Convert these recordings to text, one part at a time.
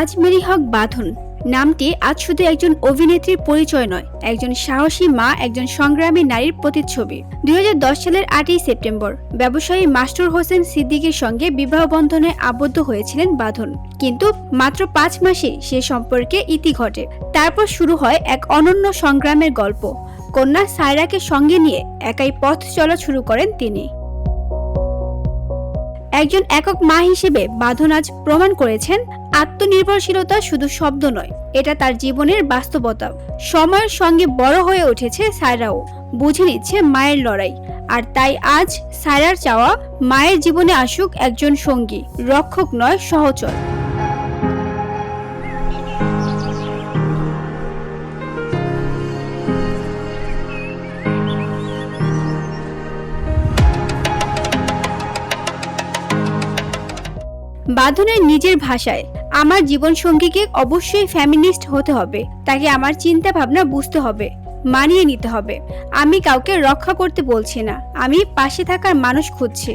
আজমেরি হক বাঁধন নামটি আজ শুধু একজন অভিনেত্রীর পরিচয় নয়, একজন সাহসী মা, একজন সংগ্রামী নারীর প্রতিচ্ছবি। 2010 সালের 8ই সেপ্টেম্বর ব্যবসায়ী মাস্টুর হোসেন সিদ্দিকীর সঙ্গে বিবাহ বন্ধনে আবদ্ধ হয়েছিলেন বাঁধন। কিন্তু মাত্র 5 মাসে সে সম্পর্কে ইতি ঘটে। তারপর শুরু হয় এক অনন্য সংগ্রামের গল্প। কন্যা সায়রাকে সঙ্গে নিয়ে একাই পথ চলা শুরু করেন তিনি। একজন একক মা হিসেবে বাঁধন আজ প্রমাণ করেছেন আত্মনির্ভরশীলতা শুধু শব্দ নয়, এটা তার জীবনের বাস্তবতা। সময়ের সঙ্গে বড় হয়ে উঠেছে সায়রাও, বুঝে নিচ্ছে মায়ের লড়াই। আর তাই আজ সায়রার চাওয়া মায়ের জীবনে আসুক একজন সঙ্গী, রক্ষক নয়, সহচর। বাঁধনের নিজের ভাষায়, আমার জীবনসঙ্গীকে অবশ্যই ফেমিনিস্ট হতে হবে, তাকে আমার চিন্তা ভাবনা বুঝতে হবে, মানিয়ে নিতে হবে। আমি কাউকে রক্ষা করতে বলছি না, আমি পাশে থাকার মানুষ খুঁজছি।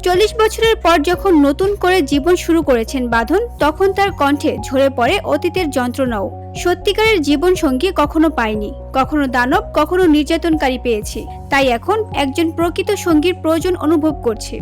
40 বছরের পর যখন নতুন করে জীবন শুরু করেছেন বাঁধন, তখন তার কণ্ঠে ঝরে পড়ে অতীতের যন্ত্রণাও। সত্যিকারের জীবন সঙ্গী কখনো পাইনি, কখনো দানব, কখনো নির্যাতনকারী পেয়েছি। তাই এখন একজন প্রকৃত সঙ্গীর প্রয়োজন অনুভব করছি।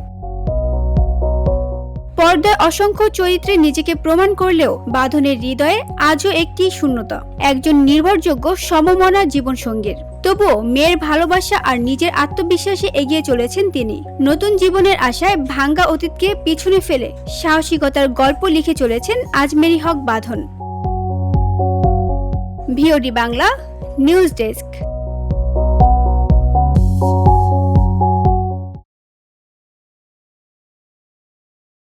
পর্দায় অসংখ্য চরিত্রে নিজেকে প্রমাণ করলেও বাঁধনের হৃদয়ে আজও একটি শূন্যতা, একজন নির্ভরযোগ্য সমমনা জীবনসঙ্গীর। তবুও মেয়ের ভালোবাসা আর নিজের আত্মবিশ্বাসে এগিয়ে চলেছেন তিনি। নতুন জীবনের আশায় ভাঙ্গা অতীতকে পিছনে ফেলে সাহসিকতার গল্প লিখে চলেছেন Ajmeri Haque Badhon. VOD Bangla news desk.